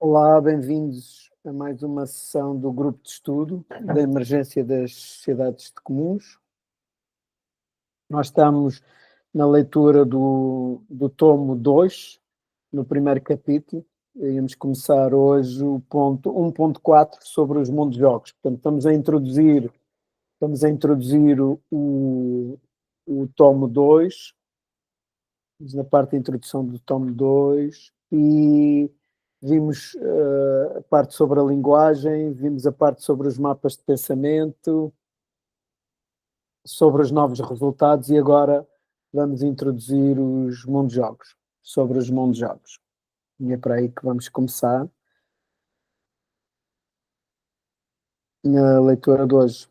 Olá, bem-vindos a mais uma sessão do Grupo de Estudo da Emergência das Sociedades de Comuns. Nós estamos na leitura do tomo 2, no primeiro capítulo. Íamos começar hoje o ponto 1.4 sobre os mundos jogos. Portanto, estamos a introduzir o tomo 2, na parte da introdução do tomo 2, e vimos a parte sobre a linguagem, vimos a parte sobre os mapas de pensamento, sobre os novos resultados, e agora vamos introduzir os mundos jogos, sobre os mundos jogos. E é para aí que vamos começar na leitura de hoje.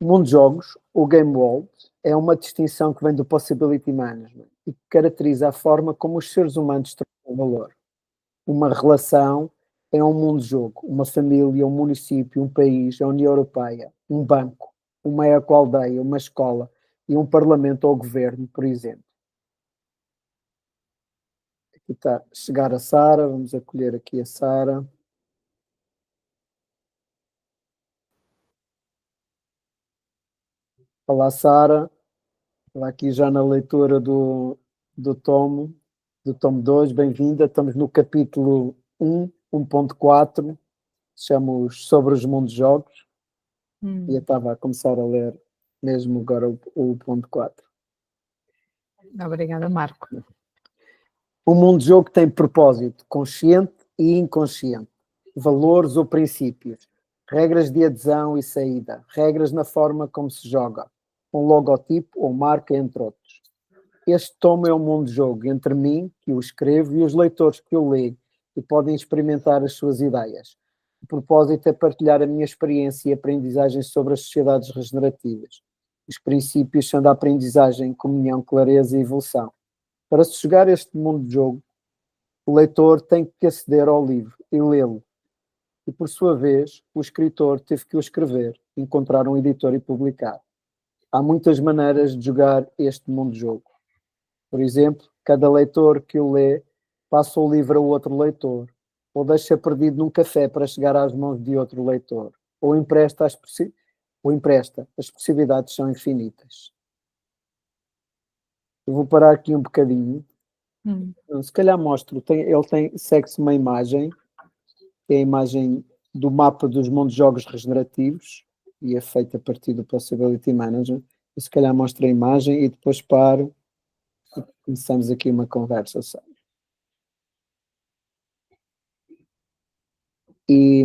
O mundo de jogos, o Game World, é uma distinção que vem do Possibility Management e que caracteriza a forma como os seres humanos trocam valor. Uma relação é um mundo de jogo, uma família, um município, um país, a União Europeia, um banco, uma ecoaldeia, uma escola e um parlamento ou governo, por exemplo. Aqui está a chegar a Sara, vamos acolher aqui a Sara. Olá, Sara. Olá, aqui já na leitura do tomo 2, bem-vinda. Estamos no capítulo 1.4, chamamos Sobre os Mundos Jogos, e eu estava a começar a ler mesmo agora o ponto 4. Obrigada, Marco. O mundo de jogo tem propósito consciente e inconsciente, valores ou princípios, regras de adesão e saída, regras na forma como se joga, um logotipo ou marca, entre outros. Este tomo é um mundo de jogo entre mim, que o escrevo, e os leitores que o leem e podem experimentar as suas ideias. O propósito é partilhar a minha experiência e aprendizagem sobre as sociedades regenerativas. Os princípios são da aprendizagem, comunhão, clareza e evolução. Para se chegar a este mundo de jogo, o leitor tem que aceder ao livro e lê-lo. E, por sua vez, o escritor teve que o escrever, encontrar um editor e publicar. Há muitas maneiras de jogar este mundo de jogo. Por exemplo, cada leitor que o lê passa o livro a outro leitor, ou deixa perdido num café para chegar às mãos de outro leitor, ou empresta. As possibilidades são infinitas. Eu vou parar aqui um bocadinho. Se calhar mostro, segue-se uma imagem, que é a imagem do mapa dos mundos de jogos regenerativos, e é feita a partir do Possibility Manager. Eu, se calhar mostro a imagem e depois paro e começamos aqui uma conversa. E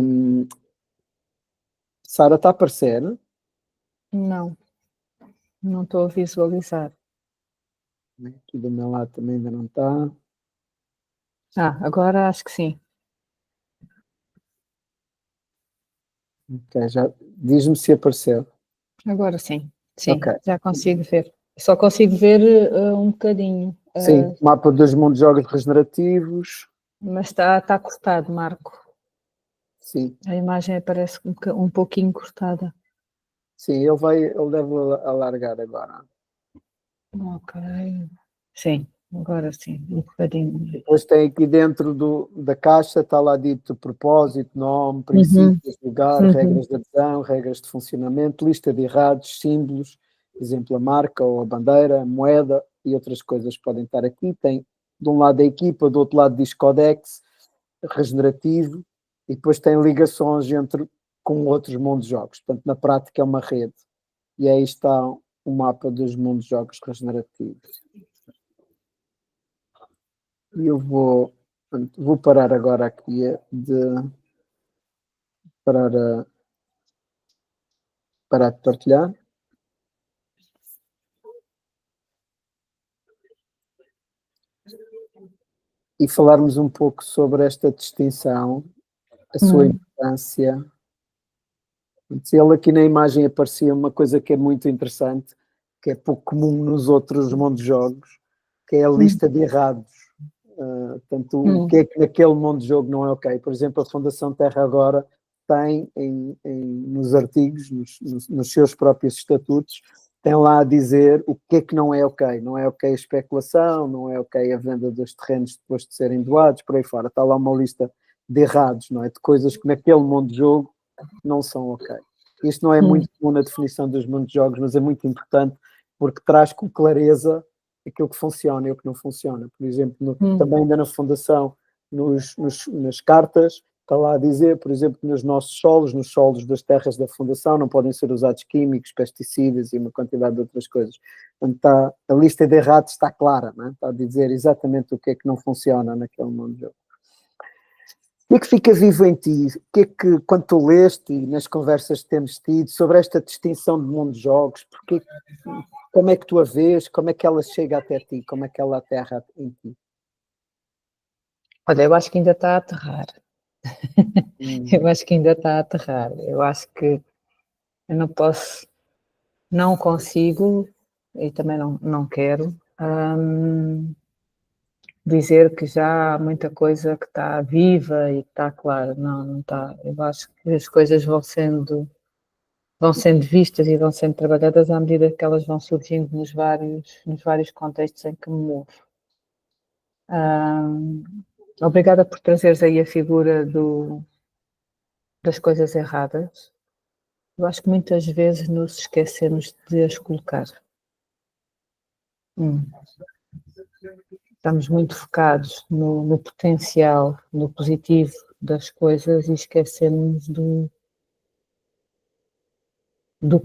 Sara, está a aparecer? Não estou a visualizar. Aqui do meu lado também ainda não está. Agora acho que sim. Ok, já diz-me se apareceu. Agora sim, Okay. Já consigo ver. Só consigo ver um bocadinho. Sim, mapa dos mundos de jogos regenerativos. Mas está cortado, Marco. Sim. A imagem parece um pouquinho cortada. Sim, ele deve alargar agora. Ok. Sim, agora sim, um bocadinho. Depois tem aqui dentro da caixa, está lá dito propósito, nome, princípios, lugar, regras de adesão, regras de funcionamento, lista de errados, símbolos, exemplo a marca ou a bandeira, a moeda e outras coisas podem estar aqui. Tem de um lado a equipa, do outro lado diz Codex, regenerativo, e depois tem ligações com outros mundos de jogos. Portanto, na prática é uma rede. E aí está o mapa dos mundos de jogos regenerativos. E eu vou parar agora aqui parar de partilhar. E falarmos um pouco sobre esta distinção, a sua importância. Ele aqui na imagem aparecia uma coisa que é muito interessante, que é pouco comum nos outros mundos de jogos, que é a lista de errados. Portanto, o que é que naquele mundo de jogo não é ok? Por exemplo, a Fundação Terra agora tem nos artigos, nos seus próprios estatutos, tem lá a dizer o que é que não é ok. Não é ok a especulação, não é ok a venda dos terrenos depois de serem doados, por aí fora. Está lá uma lista de errados, não é? De coisas que naquele mundo de jogo não são ok. Isto não é muito comum na definição dos mundos de jogos, mas é muito importante porque traz com clareza aquilo que funciona e o que não funciona. Por exemplo, também ainda na fundação, nas cartas, está lá a dizer, por exemplo, que nos nossos solos, nos solos das terras da fundação, não podem ser usados químicos, pesticidas e uma quantidade de outras coisas. Portanto, a lista de errados está clara, não é? Está a dizer exatamente o que é que não funciona naquele mundo de jogo. O que é que fica vivo em ti? O que é que, quando tu leste e nas conversas que temos tido sobre esta distinção de mundo de jogos, como é que tu a vês? Como é que ela chega até ti? Como é que ela aterra em ti? Olha, eu acho que ainda está a aterrar. Eu acho que ainda está a aterrar. Eu acho que eu não consigo e também não quero dizer que já há muita coisa que está viva e que está clara. Não está. Eu acho que as coisas vão sendo vistas e vão sendo trabalhadas à medida que elas vão surgindo nos vários contextos em que me movo. Obrigada por trazeres aí a figura das coisas erradas. Eu acho que muitas vezes nos esquecemos de as colocar. Estamos muito focados no potencial, no positivo das coisas e esquecemos do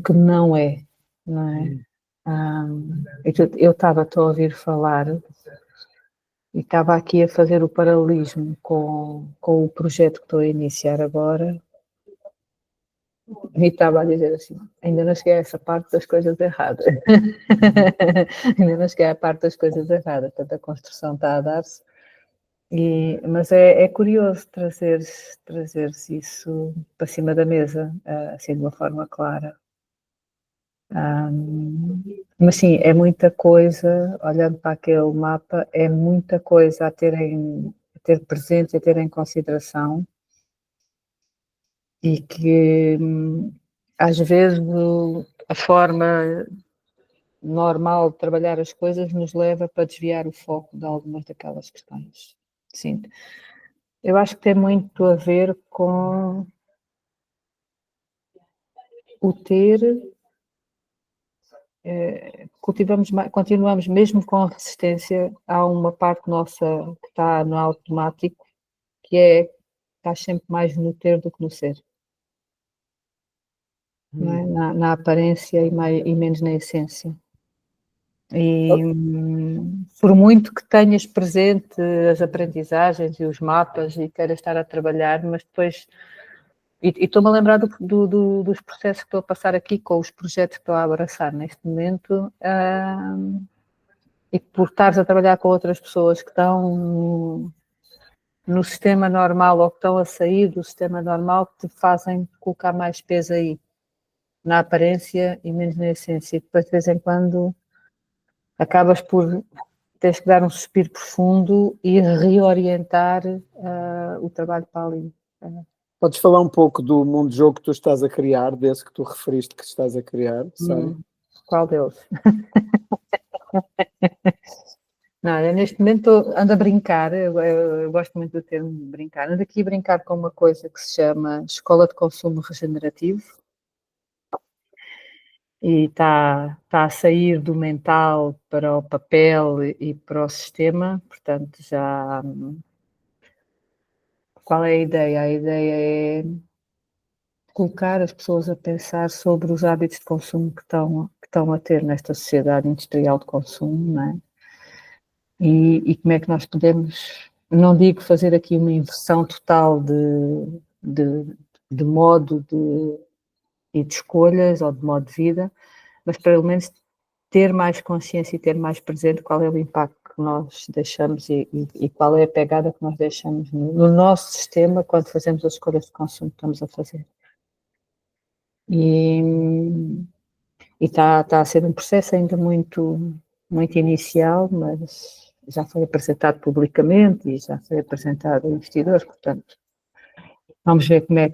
que não é, não é? Eu estava-te a ouvir falar e estava aqui a fazer o paralelismo com o projeto que estou a iniciar agora e estava a dizer assim, ainda não cheguei a essa parte das coisas erradas. Ainda não cheguei à parte das coisas erradas, portanto a construção está a dar-se. Mas é curioso trazeres isso para cima da mesa, assim de uma forma clara. Mas sim, é muita coisa, olhando para aquele mapa, é muita coisa a ter presente, a ter em consideração e que às vezes a forma normal de trabalhar as coisas nos leva para desviar o foco de algumas daquelas questões. Sim. Eu acho que tem muito a ver com o ter, continuamos mesmo com a resistência, há uma parte nossa que está no automático, que é estar sempre mais no ter do que no ser. Não é? Na aparência e menos na essência. E por muito que tenhas presente as aprendizagens e os mapas e queiras estar a trabalhar, mas depois... E estou-me a lembrar dos processos que estou a passar aqui com os projetos que estou a abraçar neste momento e por estares a trabalhar com outras pessoas que estão no sistema normal ou que estão a sair do sistema normal que te fazem colocar mais peso aí, na aparência e menos na essência. E depois, de vez em quando, acabas por teres que dar um suspiro profundo e reorientar o trabalho para ali. Podes falar um pouco do mundo de jogo que tu estás a criar, desse que tu referiste que estás a criar, sabe? Qual deles? Não, eu neste momento ando a brincar, eu gosto muito do termo brincar, ando aqui a brincar com uma coisa que se chama Escola de Consumo Regenerativo e está a sair do mental para o papel e para o sistema, portanto já... Qual é a ideia? A ideia é colocar as pessoas a pensar sobre os hábitos de consumo que estão a ter nesta sociedade industrial de consumo, não é? E como é que nós podemos, não digo fazer aqui uma inversão total de modo e de escolhas ou de modo de vida, mas pelo menos ter mais consciência e ter mais presente qual é o impacto que nós deixamos e qual é a pegada que nós deixamos no nosso sistema quando fazemos as escolhas de consumo que estamos a fazer. E está a ser um processo ainda muito, muito inicial, mas já foi apresentado publicamente e já foi apresentado a investidores, portanto, Vamos ver como é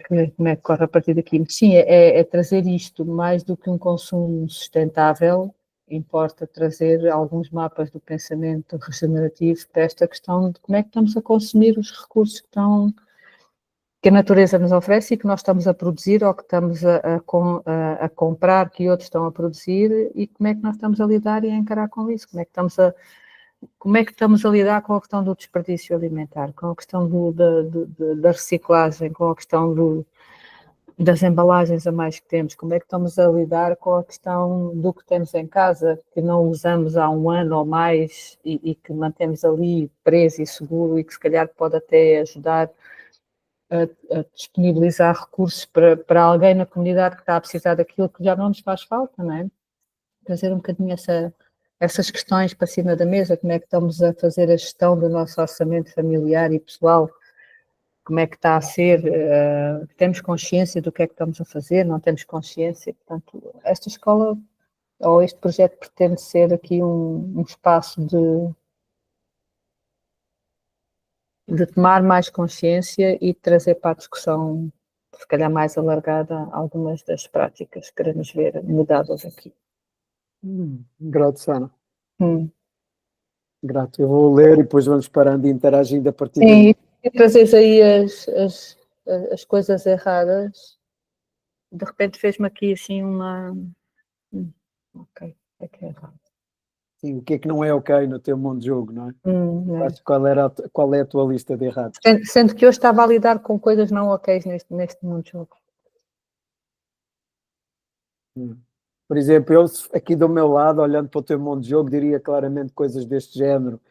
que corre a partir daqui. Sim, é trazer isto mais do que um consumo sustentável, importa trazer alguns mapas do pensamento regenerativo para esta questão de como é que estamos a consumir os recursos que a natureza nos oferece e que nós estamos a produzir ou que estamos a comprar que outros estão a produzir, e como é que nós estamos a lidar e a encarar com isso, como é que estamos a lidar com a questão do desperdício alimentar, com a questão da reciclagem, com a questão das embalagens a mais que temos, como é que estamos a lidar com a questão do que temos em casa, que não usamos há um ano ou mais e que mantemos ali preso e seguro e que se calhar pode até ajudar a disponibilizar recursos para alguém na comunidade que está a precisar daquilo que já não nos faz falta, não é? Trazer um bocadinho essas questões para cima da mesa, como é que estamos a fazer a gestão do nosso orçamento familiar e pessoal, como é que está a ser, temos consciência do que é que estamos a fazer, não temos consciência, portanto, esta escola, ou este projeto pretende ser aqui um espaço de tomar mais consciência e trazer para a discussão, se calhar mais alargada, algumas das práticas que queremos ver mudadas aqui. Grato, Sana. Hum. Grato. Eu vou ler e depois vamos parando e interagindo a partir Sim, e trazeres aí as coisas erradas, de repente fez-me aqui assim uma... ok, é que é errado. Sim, o que é que não é ok no teu mundo de jogo, não é? É. Qual é a tua lista de errados? Sendo que eu estava a lidar com coisas não ok neste mundo de jogo. Por exemplo, eu aqui do meu lado, olhando para o teu mundo de jogo, diria claramente coisas deste género.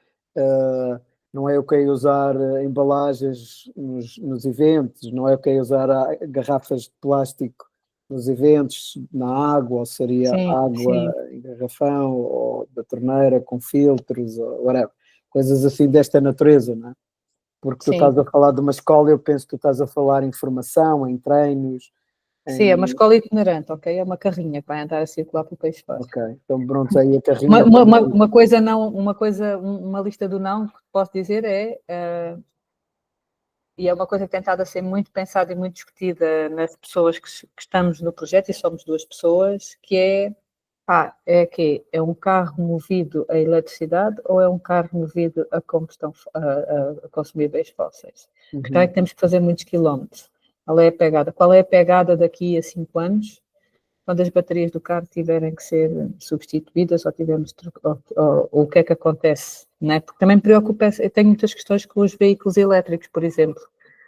Não é ok usar embalagens nos eventos, não é ok usar garrafas de plástico nos eventos, na água, ou seria Sim, água sim. em garrafão, ou da torneira com filtros, ou whatever. Coisas assim desta natureza, não é? Porque tu Sim. estás a falar de uma escola, eu penso que tu estás a falar em formação, em treinos. Sim, é uma escola itinerante, ok? É uma carrinha que vai andar a circular pelo país fora. Ok, então pronto, aí a carrinha... Uma lista do não que posso dizer e é uma coisa que tem estado a ser muito pensada e muito discutida nas pessoas que estamos no projeto, e somos 2 pessoas, que é um carro movido a eletricidade ou é um carro movido a combustão, a consumíveis fósseis? A questão é que temos que fazer muitos quilómetros. Qual é a pegada? Qual é a pegada daqui a 5 anos, quando as baterias do carro tiverem que ser substituídas ou tivermos ou o que é que acontece, não é? Porque também me preocupa, eu tenho muitas questões com os veículos elétricos, por exemplo.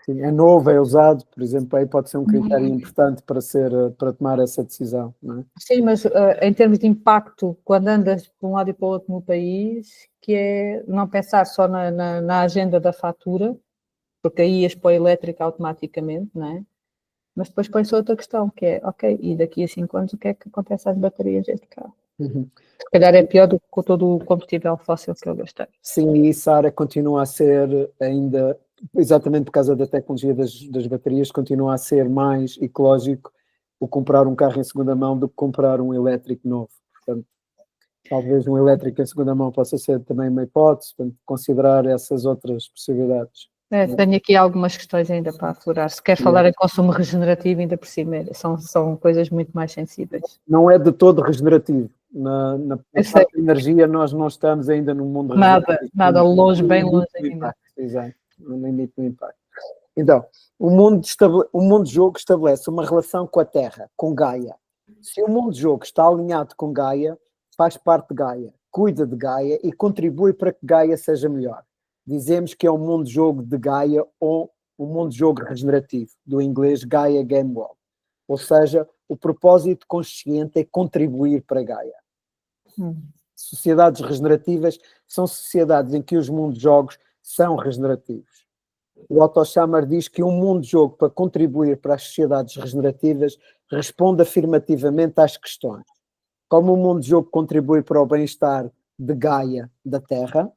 Sim, é novo, é usado, por exemplo, aí pode ser um critério importante para tomar essa decisão, não é? Sim, mas em termos de impacto, quando andas de um lado e para o outro no país, que é não pensar só na agenda da fatura, porque aí ias para o elétrico automaticamente, não é? Mas depois põe-se outra questão, que é, ok, e daqui a 5 anos o que é que acontece às baterias deste carro? Se calhar é pior do que todo o combustível fóssil que eu gastei. Sim, e Sara continua a ser ainda, exatamente por causa da tecnologia das baterias, continua a ser mais ecológico o comprar um carro em segunda mão do que comprar um elétrico novo. Portanto, talvez um elétrico em segunda mão possa ser também uma hipótese, portanto, considerar essas outras possibilidades. Tenho aqui algumas questões ainda para aflorar. Se quer falar em consumo regenerativo, ainda por cima, são coisas muito mais sensíveis. Não é de todo regenerativo. Na parte de energia, nós não estamos ainda num mundo regenerativo. Nada longe, bem longe ainda. Exato, no limite do impacto. Então, o mundo de jogo estabelece uma relação com a Terra, com Gaia. Se o mundo de jogo está alinhado com Gaia, faz parte de Gaia, cuida de Gaia e contribui para que Gaia seja melhor. Dizemos que é um mundo de jogo de Gaia ou um mundo de jogo regenerativo, do inglês Gaia Game World. Ou seja, o propósito consciente é contribuir para Gaia. Sociedades regenerativas são sociedades em que os mundos de jogos são regenerativos. O Otto Schammer diz que um mundo de jogo para contribuir para as sociedades regenerativas responde afirmativamente às questões. Como o mundo de jogo contribui para o bem-estar de Gaia, da Terra?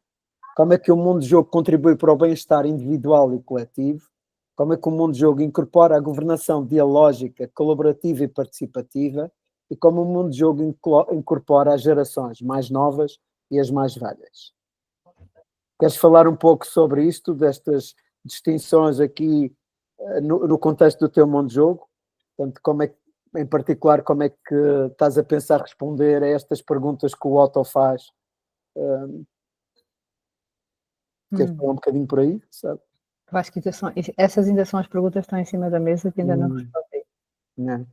Como é que o mundo de jogo contribui para o bem-estar individual e coletivo? Como é que o mundo de jogo incorpora a governação dialógica, colaborativa e participativa? E como o mundo de jogo incorpora as gerações mais novas e as mais velhas? Queres falar um pouco sobre isto, destas distinções aqui no contexto do teu mundo de jogo. Portanto, em particular, como é que estás a pensar responder a estas perguntas que o Otto faz? Queres falar um bocadinho por aí, sabe? Eu acho que essas ainda são as perguntas que estão em cima da mesa que ainda não respondi. Não.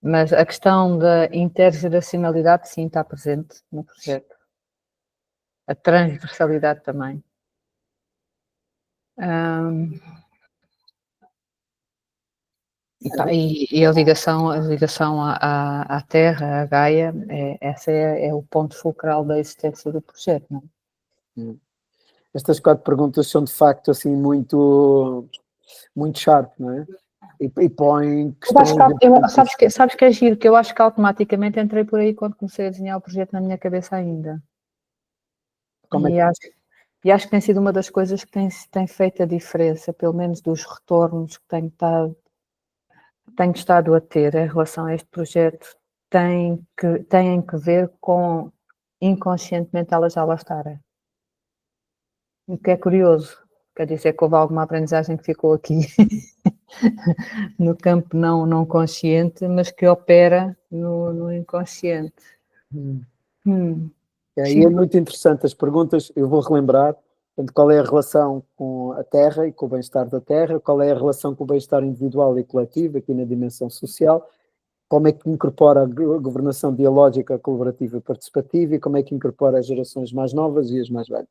Mas a questão da intergeracionalidade, sim, está presente no projeto. A transversalidade também. E a ligação à Terra, à Gaia, essa é o ponto fulcral da existência do projeto, não é? Estas 4 perguntas são de facto assim muito sharp, não é? E põem questões... Sabes que é giro, que eu acho que automaticamente entrei por aí quando comecei a desenhar o projeto na minha cabeça ainda. E acho que tem sido uma das coisas que tem feito a diferença, pelo menos dos retornos que tenho estado a ter em relação a este projeto, têm que ver com inconscientemente elas já lá estarem. O que é curioso, quer dizer que houve alguma aprendizagem que ficou aqui no campo não consciente, mas que opera no inconsciente. E é muito interessante as perguntas, eu vou relembrar, portanto, qual é a relação com a Terra e com o bem-estar da Terra, qual é a relação com o bem-estar individual e coletivo, aqui na dimensão social, como é que incorpora a governação dialógica, colaborativa e participativa, e como é que incorpora as gerações mais novas e as mais velhas.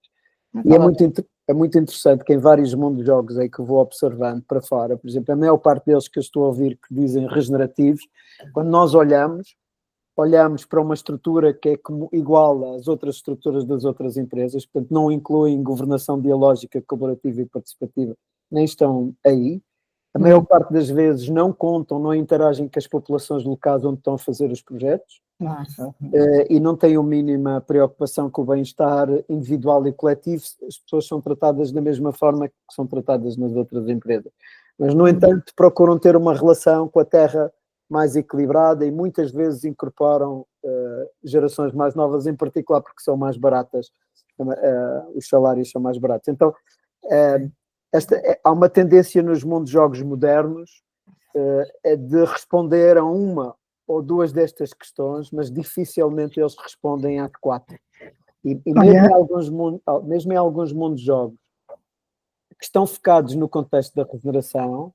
E é muito interessante que em vários mundos de jogos aí que eu vou observando para fora, por exemplo, a maior parte deles que eu estou a ouvir que dizem regenerativos, quando nós olhamos para uma estrutura que é igual às outras estruturas das outras empresas, portanto não incluem governação dialógica, colaborativa e participativa, nem estão aí. A maior parte das vezes não contam, não interagem com as populações locais onde estão a fazer os projetos. E não têm a mínima preocupação com o bem-estar individual e coletivo. As pessoas são tratadas da mesma forma que são tratadas nas outras empresas. Mas, no entanto, procuram ter uma relação com a terra mais equilibrada e muitas vezes incorporam gerações mais novas, em particular porque são mais baratas, os salários são mais baratos. Então, há uma tendência nos mundos de jogos modernos de responder a uma ou duas destas questões, mas dificilmente eles respondem às 4. E mesmo em alguns mundos de jogos que estão focados no contexto da regeneração,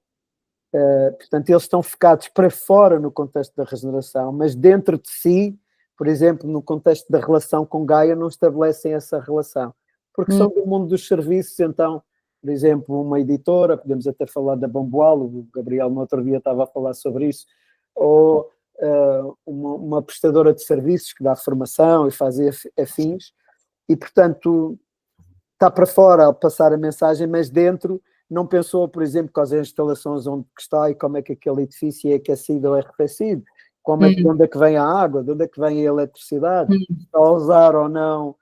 portanto, eles estão focados para fora no contexto da regeneração, mas dentro de si, por exemplo, no contexto da relação com Gaia, não estabelecem essa relação, porque são do mundo dos serviços. Então, por exemplo, uma editora, podemos até falar da Bamboal, o Gabriel no outro dia estava a falar sobre isso, ou uma prestadora de serviços que dá formação e faz afins, e portanto está para fora a passar a mensagem, mas dentro não pensou, por exemplo, quais as instalações onde está e como é que aquele edifício é aquecido ou arrefecido, de onde é que vem a água, de onde é que vem a eletricidade, a usar ou não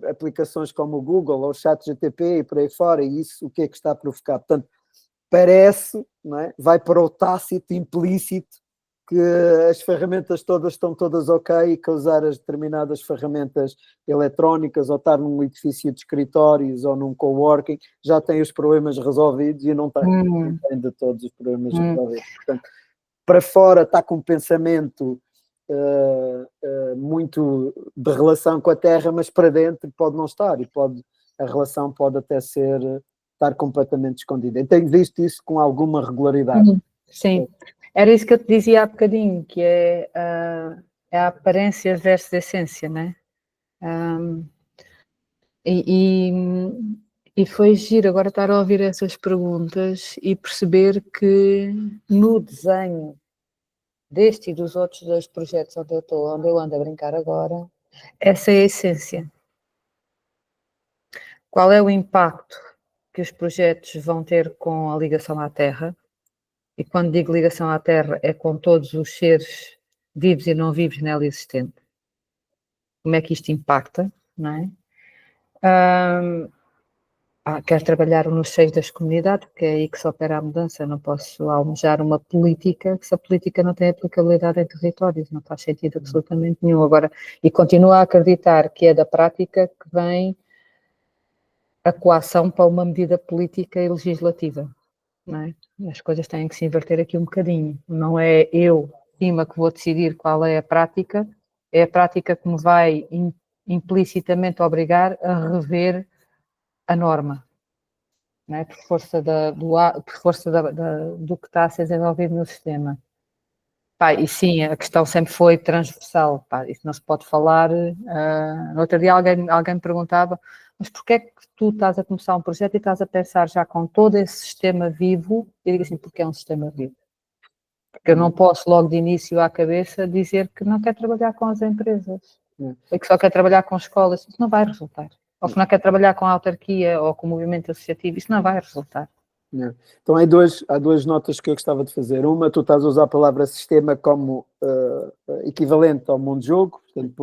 aplicações como o Google ou o ChatGPT e por aí fora, e isso o que é que está a provocar? Portanto, parece, não é? Vai para o tácito, implícito, que as ferramentas todas estão todas ok e que usar as determinadas ferramentas eletrónicas ou estar num edifício de escritórios ou num coworking já tem os problemas resolvidos e não tem de todos os problemas resolvidos. Portanto, para fora está com um pensamento muito de relação com a Terra, mas para dentro pode não estar e a relação pode até estar completamente escondida. Eu tenho visto isso com alguma regularidade. Sim. Era isso que eu te dizia há bocadinho, que é a aparência versus a essência, né? E foi giro agora estar a ouvir essas perguntas e perceber que no desenho deste e dos outros 2 projetos onde eu ando a brincar agora, essa é a essência. Qual é o impacto que os projetos vão ter com a ligação à Terra? E quando digo ligação à Terra, é com todos os seres vivos e não vivos nela existente. Como é que isto impacta, não é? Quero trabalhar nos seios das comunidades, porque é aí que se opera a mudança. Não posso almejar uma política, se a política não tem aplicabilidade em territórios, não faz sentido absolutamente nenhum. Agora, e continuo a acreditar que é da prática que vem a coação para uma medida política e legislativa. não é? As coisas têm que se inverter aqui um bocadinho. Não é eu, cima, que vou decidir qual é a prática que me vai implicitamente obrigar a rever a norma, não é? Por força, do que está a ser desenvolvido no sistema. Pá, e sim, a questão sempre foi transversal. Pá, isso não se pode falar. No outro dia alguém me perguntava, mas porquê é que tu estás a começar um projeto e estás a pensar já com todo esse sistema vivo? Eu digo assim, porque é um sistema vivo. Porque eu não posso logo de início à cabeça dizer que não quer trabalhar com as empresas. E que só quer trabalhar com escolas. Isso não vai resultar. Ou que não quer trabalhar com a autarquia ou com o movimento associativo. Isso não vai resultar. Então há duas notas que eu gostava de fazer. Uma, tu estás a usar a palavra sistema como equivalente ao mundo de jogo, portanto,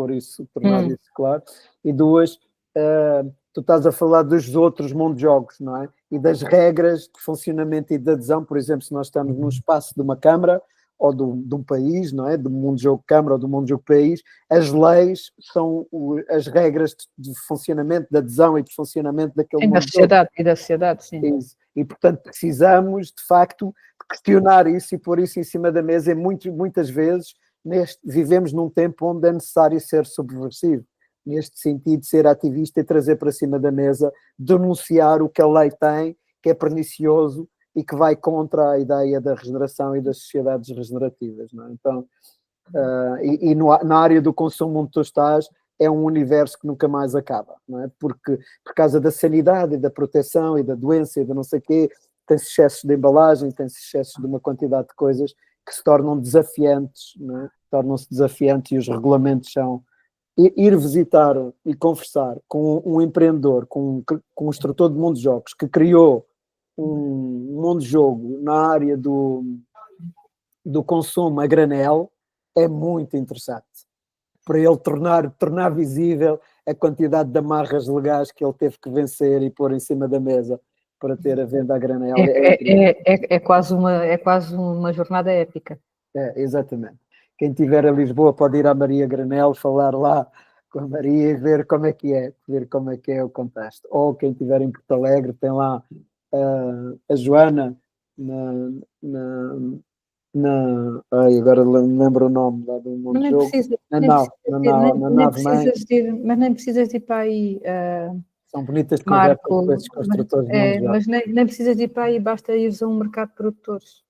tornar isso claro. E duas, tu estás a falar dos outros mundo de jogos, não é? E das regras de funcionamento e de adesão. Por exemplo, se nós estamos num espaço de uma câmara ou de um país, não é? Do mundo de jogo câmara ou do mundo de jogo país, as leis são as regras de funcionamento, de adesão e de funcionamento daquele mundo de jogo. E da sociedade, sim. Isso. E, portanto, precisamos, de facto, questionar isso e pôr isso em cima da mesa. E muitas vezes vivemos num tempo onde é necessário ser subversivo, neste sentido de ser ativista e trazer para cima da mesa, denunciar o que a lei tem, que é pernicioso e que vai contra a ideia da regeneração e das sociedades regenerativas. Não é? Então, na área do consumo onde tu estás, é um universo que nunca mais acaba, não é? Porque por causa da sanidade e da proteção e da doença e da não sei o quê, tem-se excessos de embalagem, tem-se excessos de uma quantidade de coisas que se tornam desafiantes, não é? Tornam-se desafiantes e os regulamentos são... Ir visitar e conversar com um empreendedor, com um instrutor de mundo de jogos que criou um mundo de jogo na área do consumo a granel é muito interessante. Para ele tornar visível a quantidade de amarras legais que ele teve que vencer e pôr em cima da mesa para ter a venda a granel. É quase uma jornada épica. Exatamente. Quem estiver a Lisboa pode ir à Maria Granel, falar lá com a Maria e ver como é que é o contexto. Ou quem estiver em Porto Alegre, tem lá a Joana agora lembro o nome lá do mundo do jogo. Mas nem precisas de ir para aí. São bonitas de conversa com esses construtores de mundo mas nem precisas de ir para aí, basta ir a um mercado de produtores.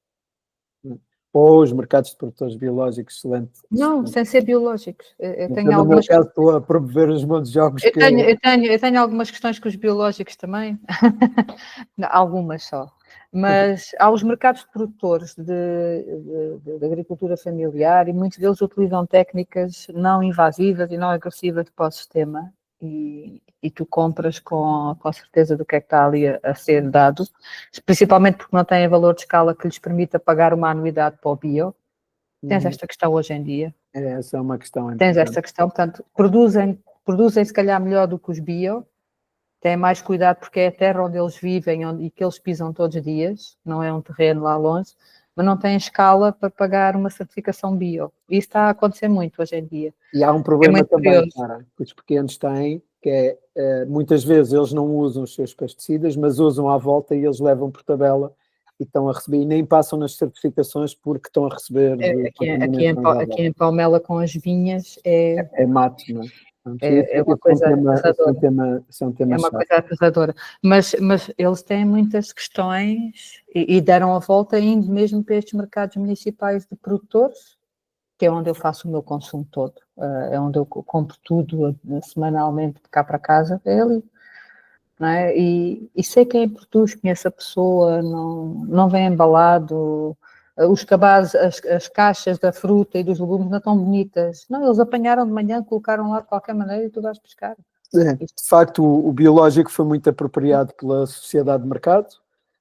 Ou os mercados de produtores biológicos, excelente. Não, sem ser biológicos. No meu caso, estou a promover os mundos de jogos. Eu tenho algumas questões com os biológicos também. Algumas só. Mas há os mercados de produtores de agricultura familiar e muitos deles utilizam técnicas não invasivas e não agressivas para o sistema e tu compras com certeza do que é que está ali a ser dado, principalmente porque não têm valor de escala que lhes permita pagar uma anuidade para o bio. Tens esta questão hoje em dia. Essa é uma questão importante. Tens esta questão, portanto, produzem se calhar melhor do que os bio, têm mais cuidado porque é a terra onde eles vivem e que eles pisam todos os dias, não é um terreno lá longe, mas não têm escala para pagar uma certificação bio. Isso está a acontecer muito hoje em dia. E há um problema também, Sara, que os pequenos têm, que é, muitas vezes eles não usam os seus pesticidas, mas usam à volta e eles levam por tabela e estão a receber, e nem passam nas certificações porque estão a receber... Aqui em Palmela com as vinhas é mato, não é? É uma coisa aterradora. É uma coisa aterradora. Mas eles têm muitas questões e deram a volta indo mesmo para estes mercados municipais de produtores, que é onde eu faço o meu consumo todo. É onde eu compro tudo semanalmente de cá para casa, é ali. Não é? E sei quem produz, conheço a pessoa, não vem embalado... Os cabazes, as caixas da fruta e dos legumes não estão bonitas. Não, eles apanharam de manhã, colocaram lá de qualquer maneira e tu vais pescar. De facto, o biológico foi muito apropriado pela sociedade de mercado.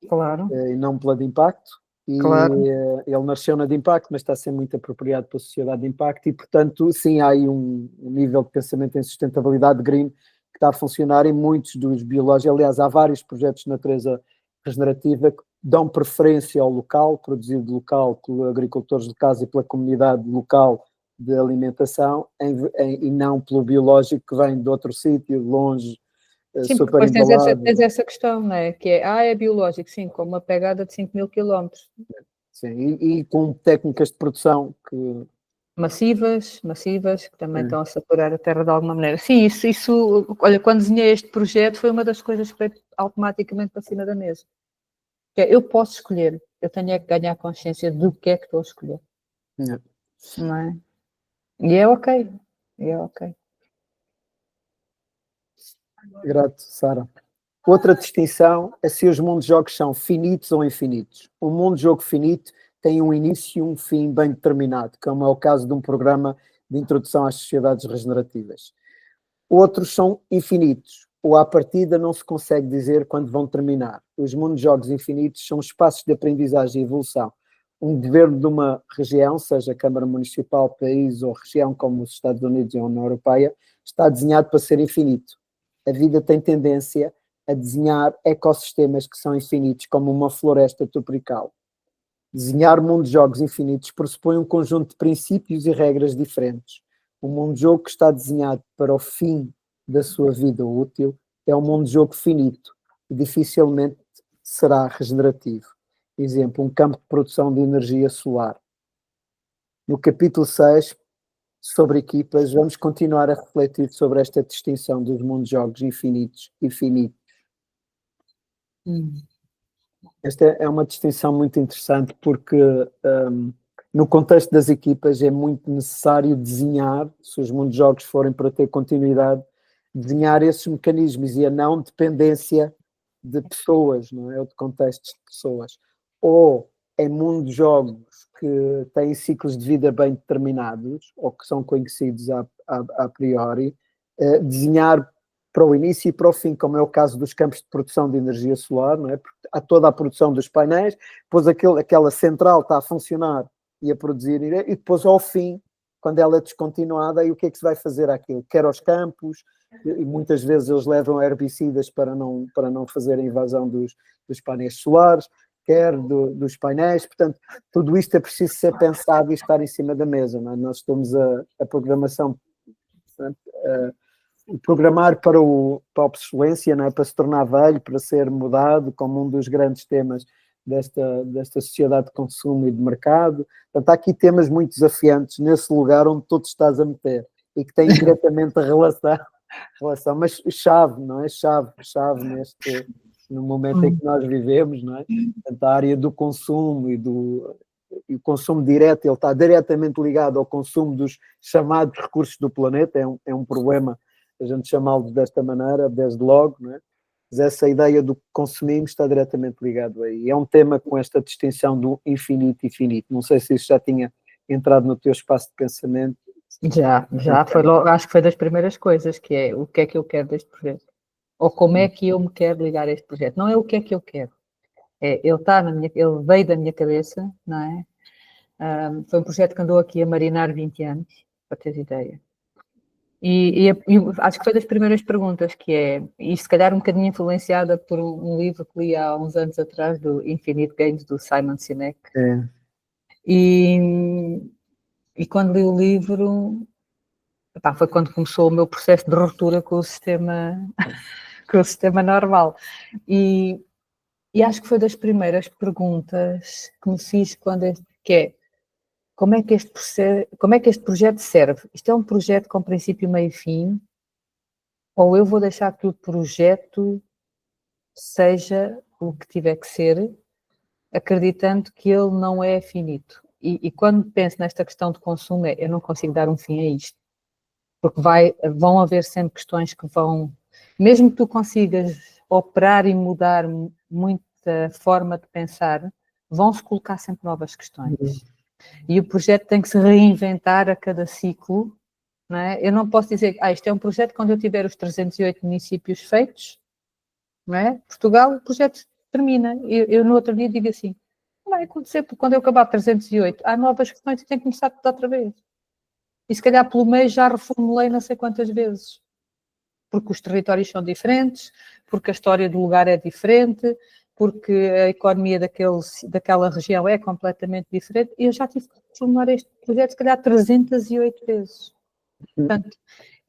Claro. E não pela de impacto. Claro. Ele nasceu na de impacto, mas está a ser muito apropriado pela sociedade de impacto e, portanto, sim, há aí um nível de pensamento em sustentabilidade green que está a funcionar em muitos dos biológicos. Aliás, há vários projetos de natureza regenerativa que dão preferência ao local, produzido local, pelos agricultores locais e pela comunidade local de alimentação, e não pelo biológico que vem de outro sítio, longe, Sim, porque super depois embalado. tens essa questão, não é? Que é biológico, sim, com uma pegada de 5.000 quilómetros. Sim, e com técnicas de produção que... Massivas, que também estão a saturar a terra de alguma maneira. Sim, isso, olha, quando desenhei este projeto foi uma das coisas que veio automaticamente para cima da mesa. Que é, eu posso escolher, eu tenho é que ganhar consciência do que é que estou a escolher. Não é? E é ok, Grato, Sara. Outra distinção é se os mundos de jogos são finitos ou infinitos. Um mundo de jogo finito tem um início e um fim bem determinado, como é o caso de um programa de introdução às sociedades regenerativas. Outros são infinitos, ou à partida não se consegue dizer quando vão terminar. Os mundos de jogos infinitos são espaços de aprendizagem e evolução. Um governo de uma região, seja Câmara Municipal, país ou região como os Estados Unidos e a União Europeia, está desenhado para ser infinito. A vida tem tendência a desenhar ecossistemas que são infinitos, como uma floresta tropical. Desenhar mundos de jogos infinitos pressupõe um conjunto de princípios e regras diferentes. Um mundo de jogo que está desenhado para o fim da sua vida útil é um mundo de jogo finito e dificilmente será regenerativo. Exemplo, um campo de produção de energia solar. No capítulo 6, sobre equipas, vamos continuar a refletir sobre esta distinção dos mundos de jogos infinitos e finitos. Esta é uma distinção muito interessante porque no contexto das equipas é muito necessário desenhar, se os mundos de jogos forem para ter continuidade, desenhar esses mecanismos e a não dependência de pessoas, não é? Ou de contextos de pessoas. Ou em mundos de jogos que têm ciclos de vida bem determinados, ou que são conhecidos a priori, desenhar para o início e para o fim, como é o caso dos campos de produção de energia solar, não é? Porque há toda a produção dos painéis, depois aquela central está a funcionar e a produzir, e depois ao fim, quando ela é descontinuada, e o que é que se vai fazer àquilo? Quer aos campos, e muitas vezes eles levam herbicidas para não fazer a invasão dos painéis solares, quer dos painéis, portanto, tudo isto é preciso ser pensado e estar em cima da mesa, não é? Nós estamos a programação, programar para a obsolescência, não é? Para se tornar velho, para ser mudado, como um dos grandes temas desta sociedade de consumo e de mercado. Portanto, há aqui temas muito desafiantes nesse lugar onde tu te estás a meter e que têm diretamente a relação, mas chave, não é? Chave no momento em que nós vivemos, não é? Portanto, a área do consumo e o consumo direto, ele está diretamente ligado ao consumo dos chamados recursos do planeta, é um problema a gente chamá-los desta maneira, desde logo, não é? Mas essa ideia do que consumimos está diretamente ligado aí. É um tema com esta distinção do infinito e finito. Não sei se isso já tinha entrado no teu espaço de pensamento. Já foi logo, acho que foi das primeiras coisas, que é o que é que eu quero deste projeto. Ou como é que eu me quero ligar a este projeto. Não é o que é que eu quero. Ele veio da minha cabeça, não é? Foi um projeto que andou aqui a marinar 20 anos, para teres ideia. E acho que foi das primeiras perguntas, que é, e se calhar um bocadinho influenciada por um livro que li há uns anos atrás, do Infinite Games, do Simon Sinek. E quando li o livro, foi quando começou o meu processo de ruptura com o sistema, com o sistema normal. E acho que foi das primeiras perguntas que me fiz que é, como é que este projeto serve? Isto é um projeto com princípio, meio e fim? Ou eu vou deixar que o projeto seja o que tiver que ser, acreditando que ele não é finito? E quando penso nesta questão de consumo, eu não consigo dar um fim a isto. Porque vão haver sempre questões que vão... Mesmo que tu consigas operar e mudar muita forma de pensar, vão-se colocar sempre novas questões. E o projeto tem que se reinventar a cada ciclo, não é? Eu não posso dizer, isto é um projeto quando eu tiver os 308 municípios feitos, não é? Portugal, o projeto termina. Eu no outro dia digo assim, não vai acontecer, porque quando eu acabar 308, há novas questões e tenho que começar tudo outra vez. E se calhar pelo meio já reformulei não sei quantas vezes. Porque os territórios são diferentes, porque a história do lugar é diferente, porque a economia daquela região é completamente diferente. E eu já tive que reformular este projeto, se calhar, 308 vezes. Portanto,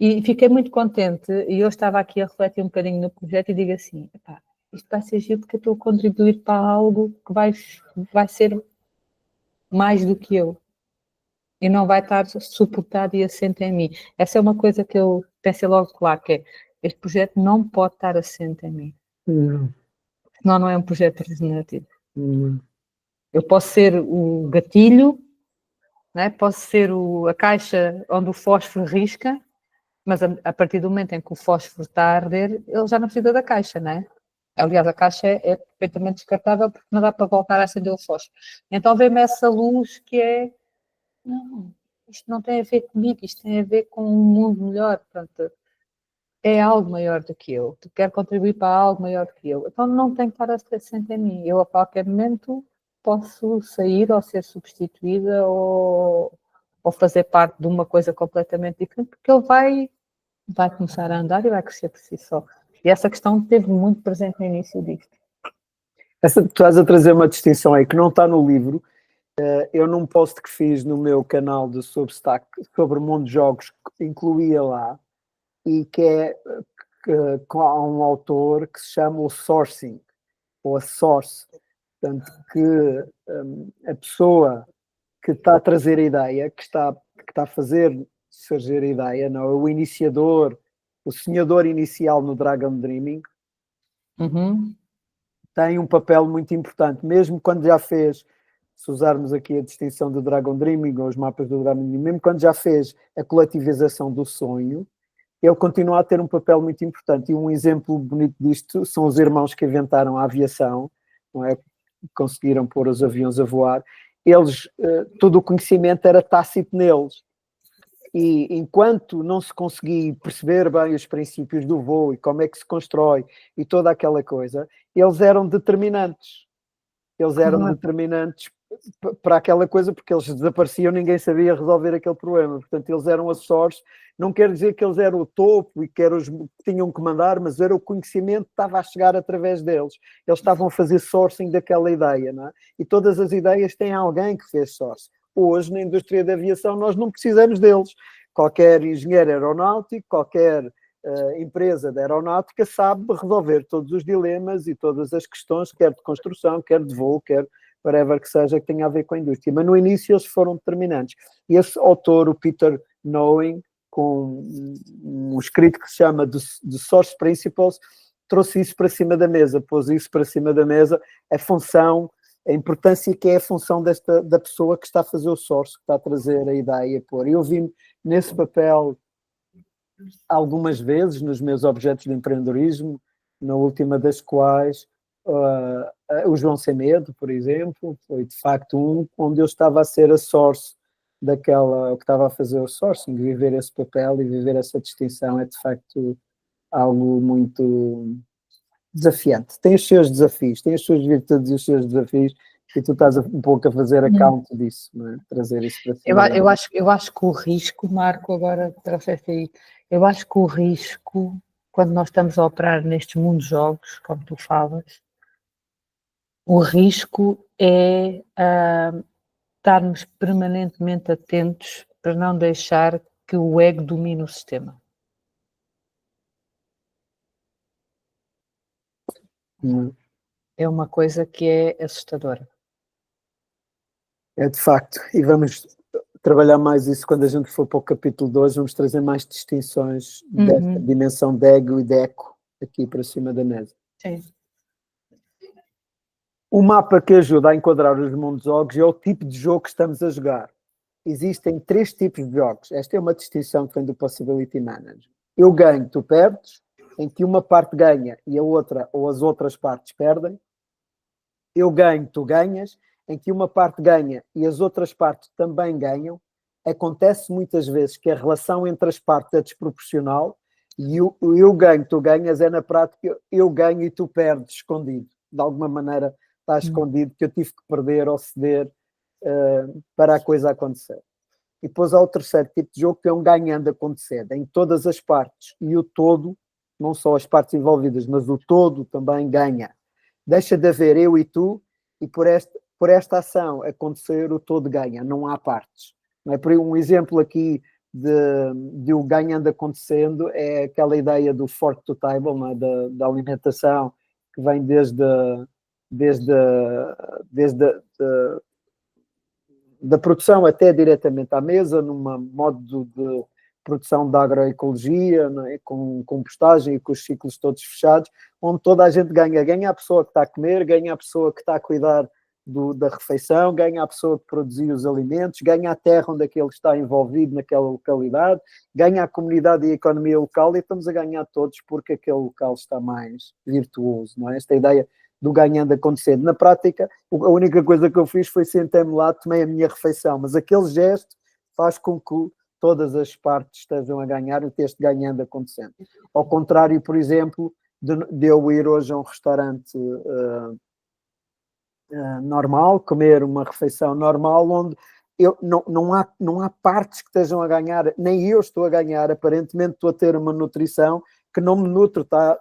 E fiquei muito contente, e eu estava aqui a refletir um bocadinho no projeto e digo assim, epá, isto vai ser giro porque eu estou a contribuir para algo que vai ser mais do que eu. E não vai estar suportado e assente em mim. Essa é uma coisa que eu pensei logo claro, que é, este projeto não pode estar assente em mim. Senão não é um projeto regenerativo. Eu posso ser o gatilho, né? Posso ser a caixa onde o fósforo risca, mas a partir do momento em que o fósforo está a arder, ele já não precisa da caixa, não é? Aliás, a caixa é perfeitamente descartável porque não dá para voltar a acender o fósforo. Então vem-me essa luz que é, não, isto não tem a ver comigo, isto tem a ver com um mundo melhor, portanto, é algo maior do que eu, quero contribuir para algo maior do que eu. Então não tem que estar assente em mim. Eu a qualquer momento posso sair ou ser substituída ou fazer parte de uma coisa completamente diferente, porque ele vai começar a andar e vai crescer por si só. E essa questão esteve muito presente no início disto. Tu estás a trazer uma distinção aí que não está no livro. Eu num post que fiz no meu canal de Substack sobre o mundo de jogos, incluía lá, e que é há um autor que se chama o sourcing, ou a source. Portanto, que a pessoa que está a trazer a ideia, que está a fazer surgir a ideia, não, é o iniciador, o sonhador inicial no Dragon Dreaming, tem um papel muito importante, mesmo quando já fez, se usarmos aqui a distinção do Dragon Dreaming ou os mapas do Dragon Dreaming, mesmo quando já fez a coletivização do sonho, ele continua a ter um papel muito importante. E um exemplo bonito disto são os irmãos que inventaram a aviação, não é? Conseguiram pôr os aviões a voar. Eles, todo o conhecimento era tácito neles. E enquanto não se conseguir perceber bem os princípios do voo e como é que se constrói e toda aquela coisa, eles eram determinantes. Eles eram determinantes para aquela coisa, porque eles desapareciam, ninguém sabia resolver aquele problema. Portanto, eles eram assessores. Não quer dizer que eles eram o topo e que eram os que tinham que mandar, mas era o conhecimento que estava a chegar através deles. Eles estavam a fazer sourcing daquela ideia, não é? E todas as ideias têm alguém que fez sourcing. Hoje, na indústria da aviação, nós não precisamos deles. Qualquer engenheiro aeronáutico, qualquer empresa de aeronáutica sabe resolver todos os dilemas e todas as questões, quer de construção, quer de voo, quer whatever que seja que tenha a ver com a indústria. Mas no início eles foram determinantes. E esse autor, o Peter Knowing, com um escrito que se chama The Source Principles, trouxe isso para cima da mesa, pôs isso para cima da mesa, a função, a importância que é a função da pessoa que está a fazer o source, que está a trazer a ideia a pôr. Eu vi-me nesse papel algumas vezes nos meus objetos de empreendedorismo, na última das quais o João Sem Medo, por exemplo, foi de facto um onde eu estava a ser a source daquela, que estava a fazer o sourcing, viver esse papel e viver essa distinção é de facto algo muito desafiante. Tem os seus desafios, tem as suas virtudes e os seus desafios, e tu estás um pouco a fazer account disso, não é? Trazer isso para cima. Eu acho que o risco, Marco, agora trouxeste aí, eu acho que o risco, quando nós estamos a operar nestes mundos de jogos, como tu falas, o risco é estarmos permanentemente atentos para não deixar que o ego domine o sistema. É uma coisa que é assustadora. É de facto, e vamos trabalhar mais isso quando a gente for para o capítulo 2, vamos trazer mais distinções desta dimensão de ego e de eco aqui para cima da mesa. Sim. O mapa que ajuda a enquadrar os mundos de jogos é o tipo de jogo que estamos a jogar. Existem 3 tipos de jogos. Esta é uma distinção que vem do Possibility Manager. Eu ganho, tu perdes, em que uma parte ganha e a outra ou as outras partes perdem. Eu ganho, tu ganhas, em que uma parte ganha e as outras partes também ganham. Acontece muitas vezes que a relação entre as partes é desproporcional e o eu ganho, tu ganhas é na prática eu ganho e tu perdes, escondido. De alguma maneira está escondido que eu tive que perder ou ceder para a coisa acontecer. E depois há o terceiro tipo de jogo que é um ganhando acontecer, em todas as partes. E o todo, não só as partes envolvidas, mas o todo também ganha. Deixa de haver eu e tu, e por esta ação acontecer, o todo ganha, não há partes. Não é? Por um exemplo aqui de o ganhando acontecendo é aquela ideia do fork to table, não é? Da alimentação, que vem desde da produção até diretamente à mesa, num modo de produção da agroecologia, não é? Com compostagem e com os ciclos todos fechados, onde toda a gente ganha. Ganha a pessoa que está a comer, ganha a pessoa que está a cuidar da refeição, ganha a pessoa que produziu os alimentos, ganha a terra onde aquele está envolvido naquela localidade, ganha a comunidade e a economia local, e estamos a ganhar todos porque aquele local está mais virtuoso, não é? Esta ideia do ganhando acontecendo. Na prática, a única coisa que eu fiz foi sentar-me lá, tomei a minha refeição, mas aquele gesto faz com que todas as partes estejam a ganhar e este ganhando acontecendo. Ao contrário, por exemplo, de eu ir hoje a um restaurante normal, comer uma refeição normal, onde não há partes que estejam a ganhar, nem eu estou a ganhar, aparentemente estou a ter uma nutrição que não me nutre, está a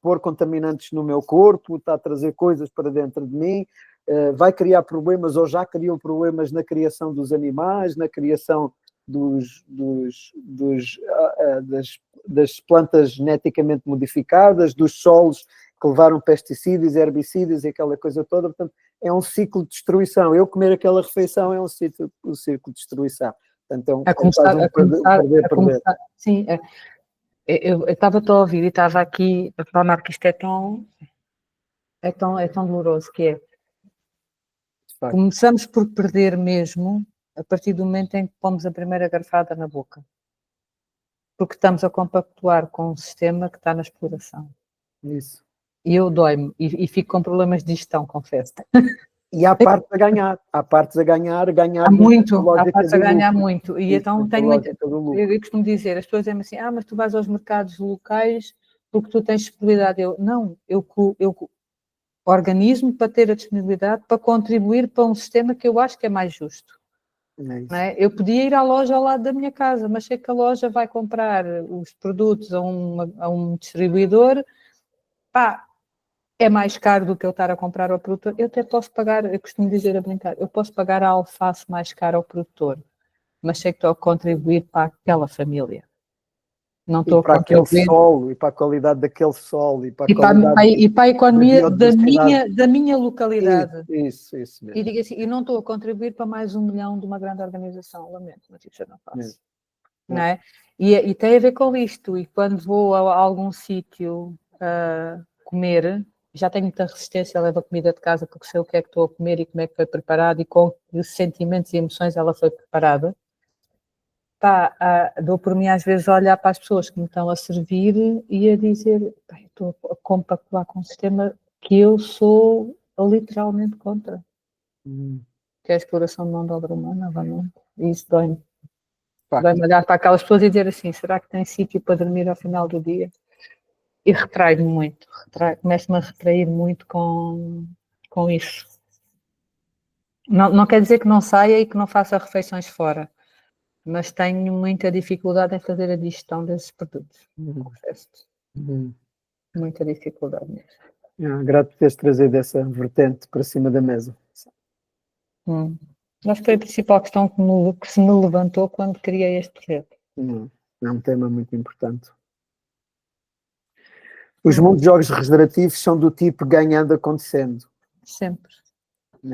pôr contaminantes no meu corpo, está a trazer coisas para dentro de mim, vai criar problemas, ou já criou problemas na criação dos animais, na criação das plantas geneticamente modificadas, dos solos que levaram pesticidas, herbicidas e aquela coisa toda. Portanto, é um ciclo de destruição. Eu comer aquela refeição é um ciclo de destruição. Portanto, é quase um perder. Sim, eu estava-te a ouvir e estava aqui a falar que isto é tão doloroso, que é, começamos por perder mesmo a partir do momento em que pomos a primeira garfada na boca. Porque estamos a compactuar com um sistema que está na exploração. Isso. E eu dói-me e fico com problemas de digestão, confesso. E há partes a ganhar. Há partes a ganhar há muito, há partes a ganhar muito. E então tenho muito. Eu costumo dizer, as pessoas dizem assim, mas tu vais aos mercados locais porque tu tens disponibilidade. Eu organismo para ter a disponibilidade para contribuir para um sistema que eu acho que é mais justo. Não é? Eu podia ir à loja ao lado da minha casa, mas sei que a loja vai comprar os produtos a um distribuidor, é mais caro do que eu estar a comprar ao produtor. Eu até posso pagar, eu costumo dizer a brincar, eu posso pagar a alface mais cara ao produtor, mas sei que estou a contribuir para aquela família. Não estou a contribuir aquele solo, e para a qualidade daquele solo, e para a economia da minha localidade. Isso mesmo. E digo assim, e não estou a contribuir para mais 1 milhão de uma grande organização, lamento, mas isso eu não faço. Não é? E tem a ver com isto, e quando vou a algum sítio comer, já tenho muita resistência, levo a comida de casa porque sei o que é que estou a comer e como é que foi preparado e com que sentimentos e emoções ela foi preparada. Dou por mim às vezes a olhar para as pessoas que me estão a servir e a dizer, estou a compactuar com um sistema que eu sou literalmente contra. Que é a exploração de mão de obra humana, novamente. E isso dói-me. Vai-me olhar para aquelas pessoas e dizer assim, será que tem sítio para dormir ao final do dia? E retrai-me muito, começo-me a retrair muito com isso. Não quer dizer que não saia e que não faça refeições fora, mas tenho muita dificuldade em fazer a digestão desses produtos. Muita dificuldade mesmo. Grato por teres trazido essa vertente para cima da mesa. Acho que foi a principal questão que se me levantou quando criei este projeto. É um tema muito importante. Os mundos de jogos regenerativos são do tipo ganhando acontecendo. Sempre.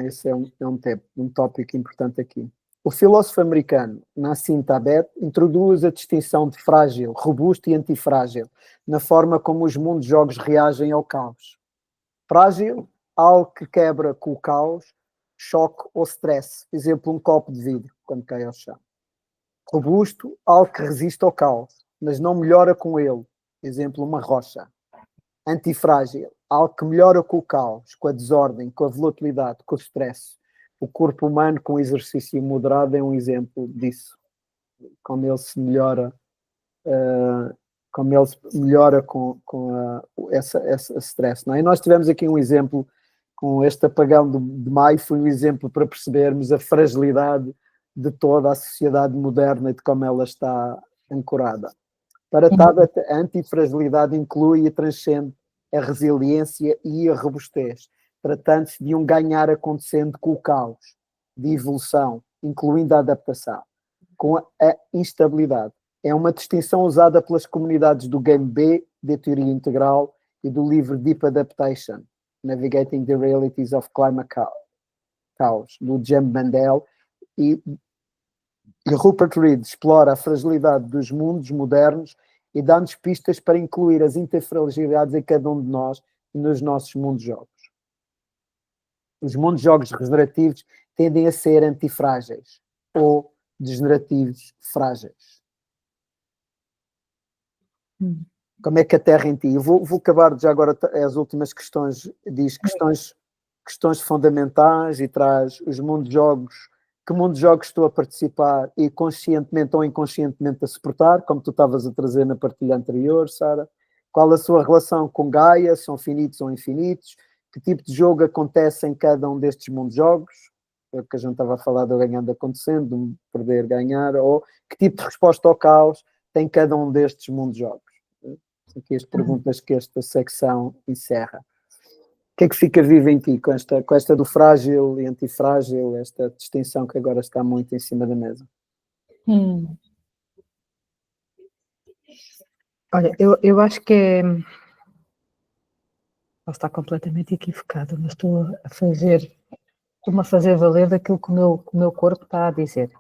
Esse é um tópico importante aqui. O filósofo americano Nassim Taleb introduz a distinção de frágil, robusto e antifrágil na forma como os mundos de jogos reagem ao caos. Frágil, algo que quebra com o caos, choque ou stress. Exemplo, um copo de vidro quando cai ao chão. Robusto, algo que resiste ao caos, mas não melhora com ele. Exemplo, uma rocha. Antifrágil, algo que melhora com o caos, com a desordem, com a volatilidade, com o stress. O corpo humano com exercício moderado é um exemplo disso. Como ele se melhora, com essa stress. Não é? E nós tivemos aqui um exemplo com este apagão de maio, foi um exemplo para percebermos a fragilidade de toda a sociedade moderna e de como ela está ancorada. Para Taleb, a antifragilidade inclui e transcende a resiliência e a robustez, tratando-se de um ganhar acontecendo com o caos, de evolução, incluindo a adaptação. com a instabilidade. É uma distinção usada pelas comunidades do Game B, de teoria integral, e do livro Deep Adaptation, Navigating the Realities of Climate Chaos, do Jem Bandel, e Rupert Reed explora a fragilidade dos mundos modernos e dá-nos pistas para incluir as interfragilidades em cada um de nós e nos nossos mundos-jogos. Os mundos-jogos regenerativos tendem a ser antifrágeis ou degenerativos frágeis. Como é que a Terra em ti? Eu vou acabar já agora as últimas questões. Diz questões fundamentais e traz os mundos-jogos. Que mundos-jogos estou a participar e conscientemente ou inconscientemente a suportar, como tu estavas a trazer na partilha anterior, Sara. Qual a sua relação com Gaia? São finitos ou infinitos? Que tipo de jogo acontece em cada um destes mundos-jogos? É o que a gente estava a falar do ganhando acontecendo, de perder, ganhar, ou que tipo de resposta ao caos tem cada um destes mundos-jogos? Aqui as perguntas que esta secção encerra. O que é que fica vivo em ti com esta do frágil e antifrágil, esta distinção que agora está muito em cima da mesa? Olha, eu acho que posso estar completamente equivocada, mas estou-me a fazer valer daquilo que o meu corpo está a dizer.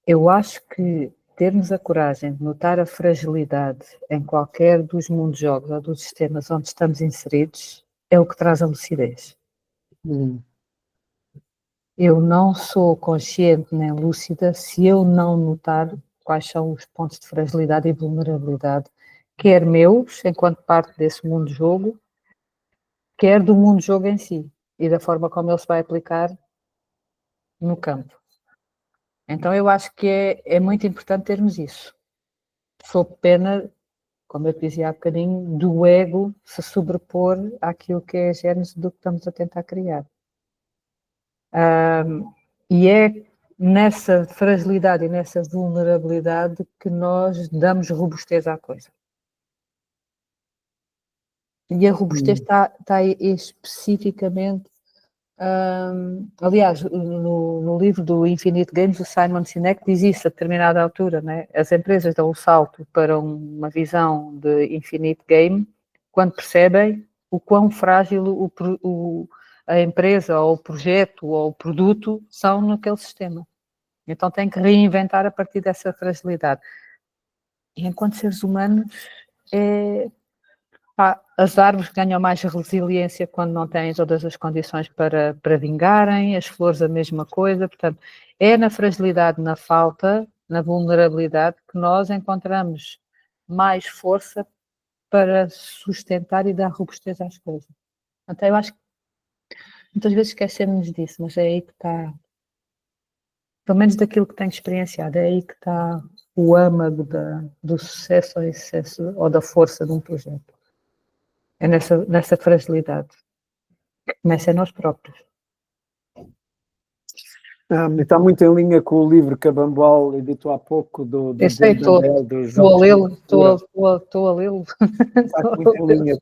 Eu acho que termos a coragem de notar a fragilidade em qualquer dos mundos-jogos ou dos sistemas onde estamos inseridos é o que traz a lucidez. Eu não sou consciente nem lúcida se eu não notar quais são os pontos de fragilidade e vulnerabilidade, quer meus, enquanto parte desse mundo-jogo, quer do mundo-jogo em si e da forma como ele se vai aplicar no campo. Então eu acho que é muito importante termos isso. Sob pena, como eu te dizia há bocadinho, do ego se sobrepor àquilo que é a gênese do que estamos a tentar criar. E é nessa fragilidade e nessa vulnerabilidade que nós damos robustez à coisa. E a robustez está especificamente... aliás, no livro do Infinite Games, o Simon Sinek diz isso a determinada altura, né? As empresas dão o salto para uma visão de Infinite Game quando percebem o quão frágil a empresa ou o projeto ou o produto são naquele sistema. Então tem que reinventar a partir dessa fragilidade. E enquanto seres humanos, as árvores ganham mais resiliência quando não têm todas as condições para vingarem, as flores a mesma coisa. Portanto, é na fragilidade, na falta, na vulnerabilidade que nós encontramos mais força para sustentar e dar robustez às coisas. Então, eu acho que muitas vezes esquecemos disso, mas é aí que está, pelo menos daquilo que tenho experienciado, é aí que está o âmago do sucesso ou excesso, ou da força de um projeto. É nessa fragilidade. Começa em nós próprios. Está muito em linha com o livro que a Bambual editou há pouco do Jem Bandel, dos jogos. Estou a lê-lo. Está muito em linha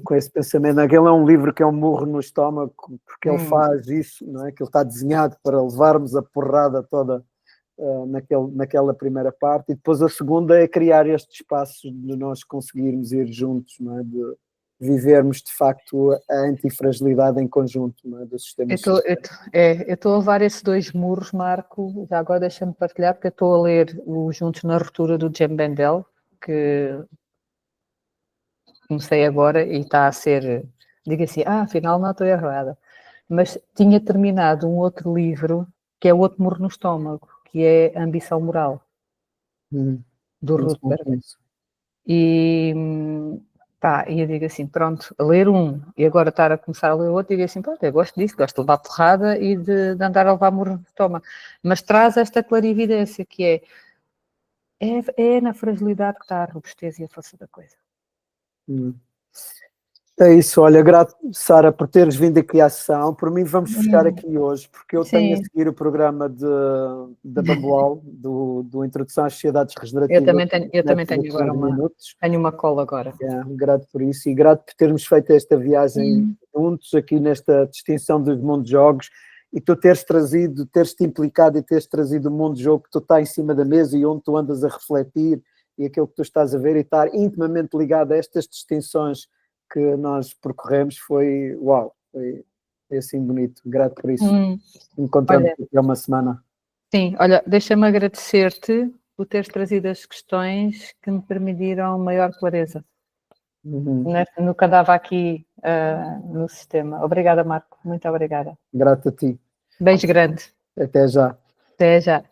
com esse pensamento. Aquele é um livro que é um murro no estômago, porque ele faz isso, não é? Que ele está desenhado para levarmos a porrada toda naquela primeira parte, e depois a segunda é criar este espaço de nós conseguirmos ir juntos, não é? De vivermos de facto a antifragilidade em conjunto, não é? Do sistema. Eu estou a levar esses dois murros, Marco, já agora deixa-me partilhar, porque eu estou a ler o Juntos na Ruptura do Jem Bandel, que comecei agora e está a ser, digo assim, afinal não estou errada, mas tinha terminado um outro livro, que é o outro murro no estômago, que é Ambição Moral, do Rutherford. E eu digo assim, pronto, a ler um e agora estar a começar a ler outro, e digo assim, pronto, eu gosto disso, gosto de levar porrada e de andar a levar murro no estômago, mas traz esta clarividência que é na fragilidade que está a robustez e a força da coisa. É isso, olha, grato, Sara, por teres vindo aqui à sessão. Por mim, vamos fechar aqui hoje, porque eu tenho a seguir o programa da Bambual, do Introdução às Sociedades Regenerativas. Eu também tenho agora uma cola agora. Grato por isso e grato por termos feito esta viagem juntos aqui nesta distinção dos mundos-jogos e tu teres-te implicado e teres trazido o mundo de jogo que tu está em cima da mesa e onde tu andas a refletir e aquilo que tu estás a ver e estar intimamente ligado a estas distinções que nós percorremos foi assim bonito, grato por isso. Encontramos Olha, aqui há uma semana. sim, olha, deixa-me agradecer-te por teres trazido as questões que me permitiram maior clareza no que andava aqui no sistema. Obrigada, Marco, muito obrigada. Grato a ti. Beijo grande. Até já. Até já.